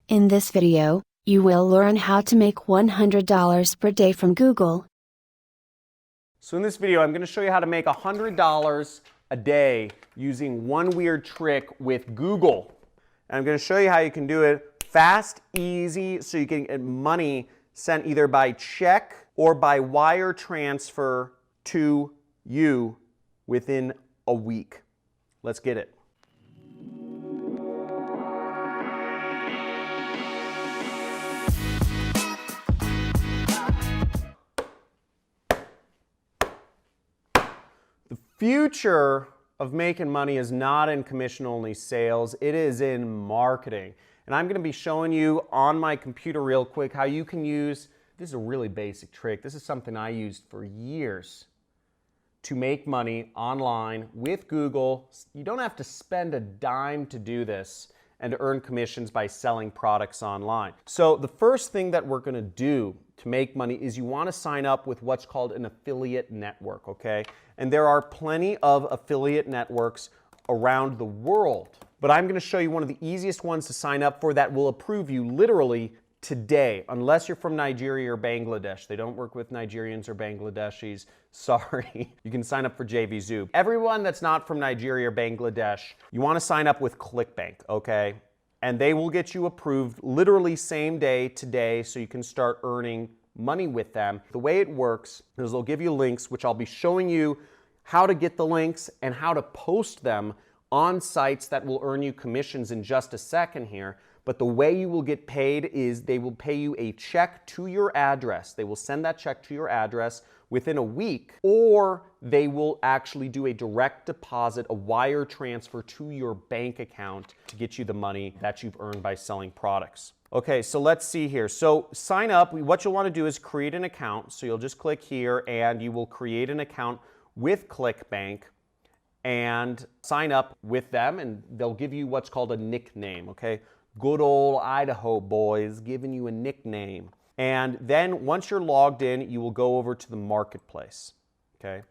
In this video, you will learn how to make $100 per day from Google. So in this video, I'm going to show you how to make $100 a day using one weird trick with Google. And I'm going to show you how you can do it fast, easy, so you can get money sent either by check or by wire transfer to you within a week. Let's get it. The future of making money is not in commission-only sales, it is in marketing. And I'm going to be showing you on my computer real quick how you can use, this is a really basic trick, this is something I used for years to make money online with Google. You don't have to spend a dime to do this and to earn commissions by selling products online. So the first thing that we're going to do to make money is you want to sign up with what's called an affiliate network, okay? And there are plenty of affiliate networks around the world. But I'm going to show you one of the easiest ones to sign up for that will approve you literally today, unless you're from Nigeria or Bangladesh. They don't work with Nigerians or Bangladeshis. Sorry. You can sign up for JVZoo. Everyone that's not from Nigeria or Bangladesh, you want to sign up with ClickBank, okay? And they will get you approved literally same day today so you can start earning money with them. The way it works is they'll give you links, which I'll be showing you how to get the links and how to post them on sites that will earn you commissions in just a second here. But the way you will get paid is they will pay you a check to your address. They will send that check to your address within a week, or they will actually do a direct deposit, a wire transfer to your bank account to get you the money that you've earned by selling products. Okay, so let's see here. So sign up. What you'll want to do is create an account. So you'll just click here and you will create an account with ClickBank and sign up with them, and they'll give you what's called a nickname, okay? Good old Idaho boys giving you a nickname. And then once you're logged in, you will go over to the marketplace, okay?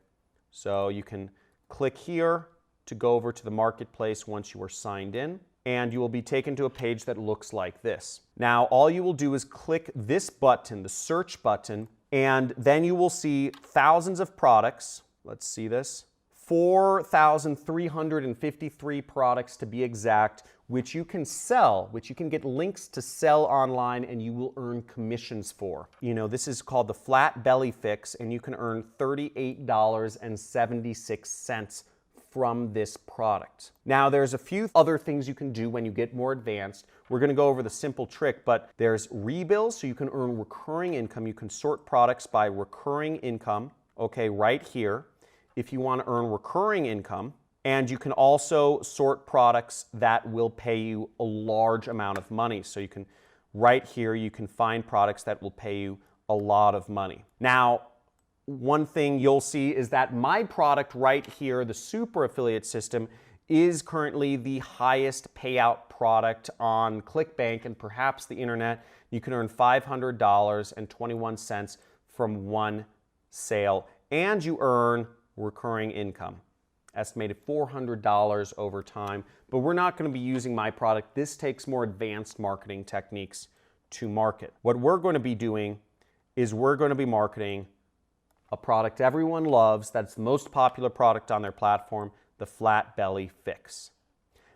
So you can click here to go over to the marketplace once you are signed in, and you will be taken to a page that looks like this. Now, all you will do is click this button, the search button, and then you will see thousands of products. Let's see this. 4,353 products to be exact, which you can sell, which you can get links to sell online and you will earn commissions for. You know, this is called the flat belly fix and you can earn $38.76 from this product. Now, there's a few other things you can do when you get more advanced. We're going to go over the simple trick, but there's rebills, so you can earn recurring income. You can sort products by recurring income, okay, right here, if you want to earn recurring income. And you can also sort products that will pay you a large amount of money. So you can, right here, you can find products that will pay you a lot of money. Now, one thing you'll see is that my product right here, the super affiliate system, is currently the highest payout product on ClickBank and perhaps the internet. You can earn $500.21 from one sale, and you earn recurring income. Estimated $400 over time, but we're not going to be using my product. This takes more advanced marketing techniques to market. What we're going to be doing is we're going to be marketing a product everyone loves, that's the most popular product on their platform, the Flat Belly Fix.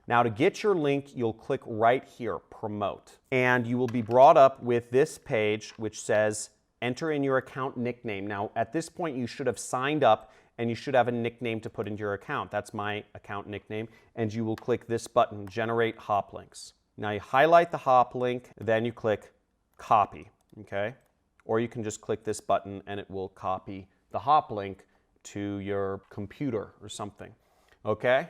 Now, to get your link, you'll click right here, Promote, and you will be brought up with this page which says enter in your account nickname. Now, at this point, you should have signed up and you should have a nickname to put into your account. That's my account nickname. And you will click this button, Generate Hop Links. Now you highlight the hop link, then you click Copy, okay? Or you can just click this button and it will copy the hop link to your computer or something, okay?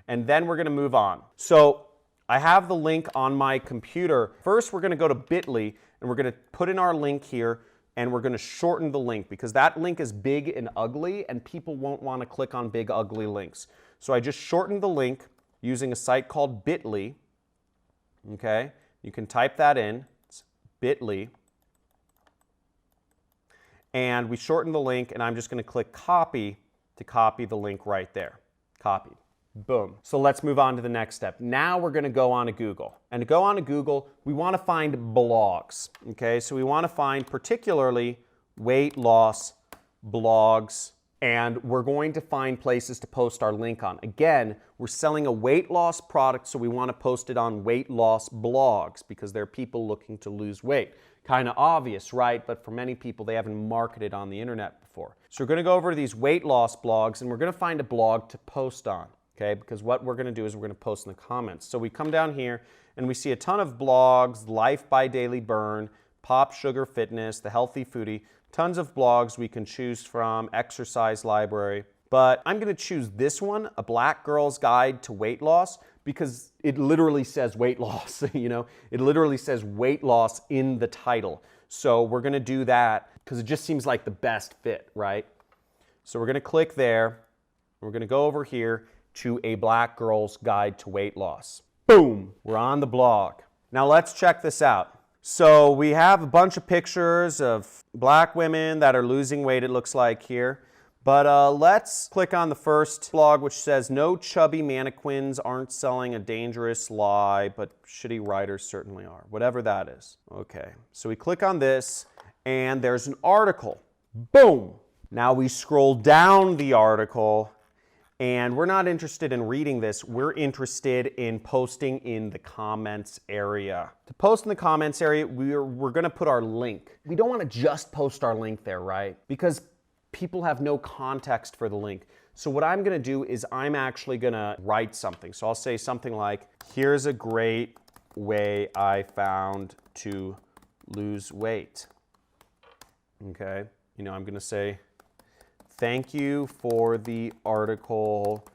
And then we're gonna move on. So I have the link on my computer. First, we're gonna go to bit.ly and we're gonna put in our link here and we're going to shorten the link because that link is big and ugly and people won't want to click on big ugly links. So I just shortened the link using a site called bit.ly. Okay, you can type that in. It's bit.ly. And we shortened the link and I'm just going to click copy to copy the link right there. Copied. Boom. So let's move on to the next step. Now we're going to go on to Google. And to go on to Google, we want to find blogs. Okay, so we want to find particularly weight loss blogs, and we're going to find places to post our link on. Again, we're selling a weight loss product, so we want to post it on weight loss blogs because there are people looking to lose weight. Kind of obvious, right? But for many people, they haven't marketed on the internet before. So we're going to go over to these weight loss blogs, and we're going to find a blog to post on. Okay, because what we're going to do is we're going to post in the comments. So we come down here and we see a ton of blogs, Life by Daily Burn, Pop Sugar Fitness, The Healthy Foodie, tons of blogs we can choose from, Exercise Library. But I'm going to choose this one, A Black Girl's Guide to Weight Loss, because it literally says weight loss, you know? It literally says weight loss in the title. So we're going to do that because it just seems like the best fit, right? So we're going to click there. We're going to go over here to A Black Girl's Guide to Weight Loss. Boom, we're on the blog. Now let's check this out. So we have a bunch of pictures of black women that are losing weight, it looks like here. But let's click on the first blog, which says, no chubby mannequins aren't selling, a dangerous lie, but shitty writers certainly are. Whatever that is. Okay, so we click on this, and there's an article. Boom! Now we scroll down the article, and we're not interested in reading this. We're interested in posting in the comments area. To post in the comments area, we're going to put our link. We don't want to just post our link there, right? Because people have no context for the link. So what I'm going to do is I'm actually going to write something. So I'll say something like, here's a great way I found to lose weight. Okay? You know, I'm going to say, thank you for the article.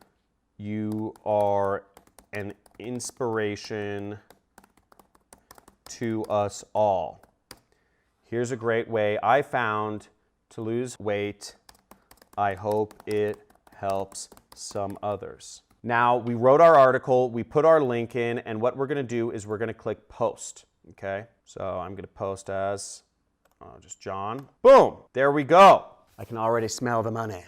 You are an inspiration to us all. Here's a great way I found to lose weight. I hope it helps some others. Now, we wrote our article, we put our link in, and what we're going to do is we're going to click post. Okay? So I'm going to post as just John. Boom! There we go. I can already smell the money.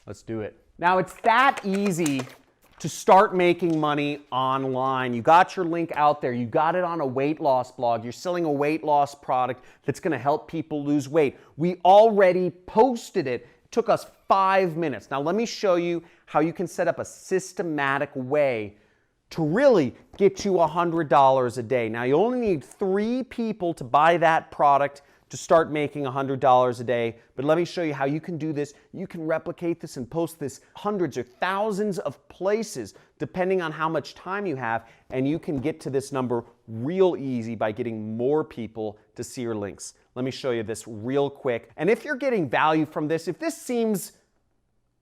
Let's do it. Now, it's that easy to start making money online. You got your link out there. You got it on a weight loss blog. You're selling a weight loss product that's going to help people lose weight. We already posted it. It took us 5 minutes. Now, let me show you how you can set up a systematic way to really get you $100 a day. Now, you only need 3 people to buy that product to start making $100 a day. But let me show you how you can do this. You can replicate this and post this hundreds or thousands of places depending on how much time you have, and you can get to this number real easy by getting more people to see your links. Let me show you this real quick. And if you're getting value from this, if this seems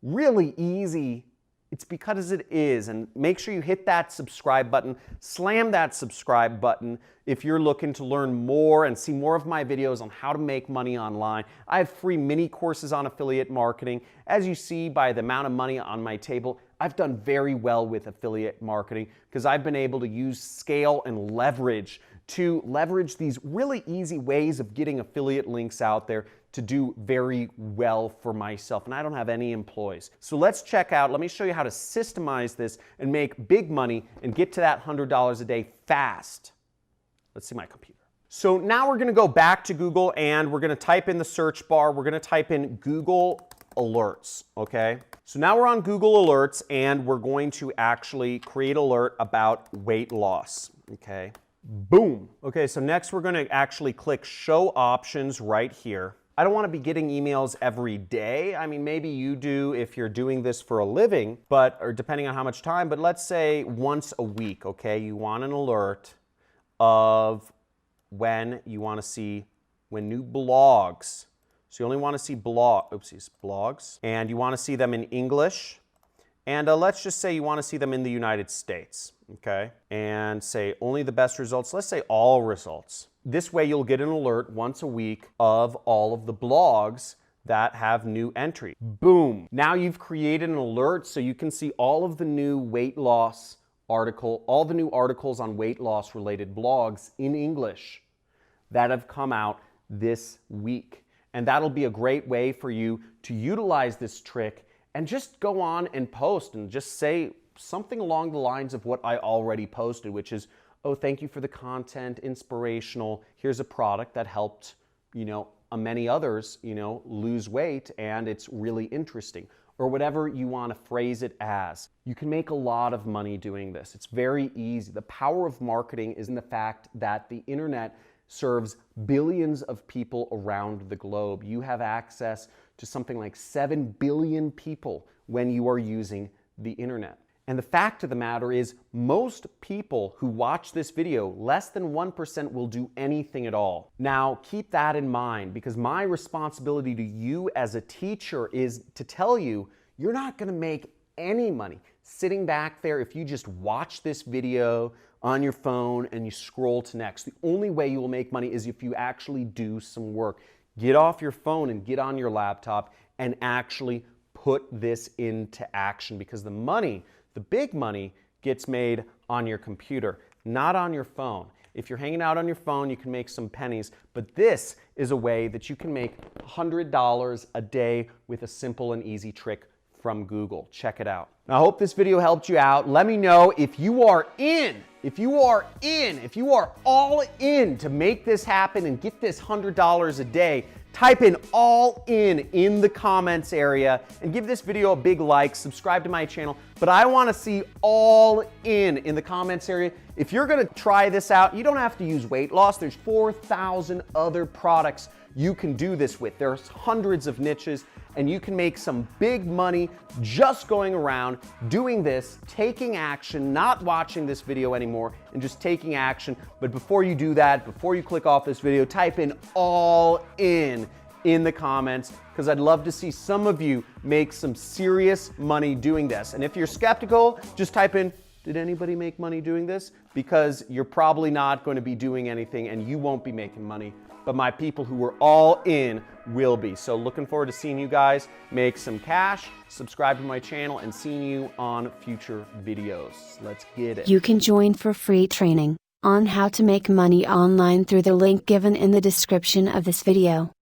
really easy, it's because it is. And make sure you hit that subscribe button, slam that subscribe button if you're looking to learn more and see more of my videos on how to make money online. I have free mini courses on affiliate marketing. As you see by the amount of money on my table, I've done very well with affiliate marketing because I've been able to use scale and leverage to leverage these really easy ways of getting affiliate links out there to do very well for myself, and I don't have any employees. So let's check out, let me show you how to systemize this and make big money and get to that $100 a day fast. Let's see my computer. So now we're gonna go back to Google and we're gonna type in the search bar, we're gonna type in Google Alerts, okay? So now we're on Google Alerts and we're going to actually create an alert about weight loss, okay? Boom. Okay, so next we're gonna actually click Show Options right here. I don't want to be getting emails every day. I mean, maybe you do if you're doing this for a living, or depending on how much time, but let's say once a week, okay? You want an alert of when you want to see when new blogs. So you only want to see blogs, and you want to see them in English. And let's just say you want to see them in the United States, okay? And say only the best results. Let's say all results. This way you'll get an alert once a week of all of the blogs that have new entry. Boom. Now you've created an alert so you can see all of the new weight loss all the new articles on weight loss related blogs in English that have come out this week. And that'll be a great way for you to utilize this trick and just go on and post and just say something along the lines of what I already posted, which is, oh, thank you for the content, inspirational. Here's a product that helped, many others, lose weight, and it's really interesting. Or whatever you want to phrase it as. You can make a lot of money doing this. It's very easy. The power of marketing is in the fact that the internet serves billions of people around the globe. You have access to something like 7 billion people when you are using the internet. And the fact of the matter is, most people who watch this video, less than 1% will do anything at all. Now, keep that in mind, because my responsibility to you as a teacher is to tell you, you're not going to make any money sitting back there if you just watch this video on your phone and you scroll to next. The only way you will make money is if you actually do some work. Get off your phone and get on your laptop and actually put this into action, because the big money gets made on your computer, not on your phone. If you're hanging out on your phone, you can make some pennies, but this is a way that you can make $100 a day with a simple and easy trick from Google. Check it out. Now, I hope this video helped you out. Let me know if you are if you are all in to make this happen and get this $100 a day. Type in all in the comments area, and give this video a big like, subscribe to my channel. But I want to see all in the comments area. If you're going to try this out, you don't have to use weight loss. There's 4,000 other products you can do this with. There's hundreds of niches, and you can make some big money just going around doing this, taking action, not watching this video anymore, and just taking action. But before you do that, before you click off this video, type in all in the comments, because I'd love to see some of you make some serious money doing this. And if you're skeptical, just type in, did anybody make money doing this? Because you're probably not going to be doing anything and you won't be making money, but my people who are all in will be. So looking forward to seeing you guys make some cash, subscribe to my channel, and seeing you on future videos. Let's get it. You can join for free training on how to make money online through the link given in the description of this video.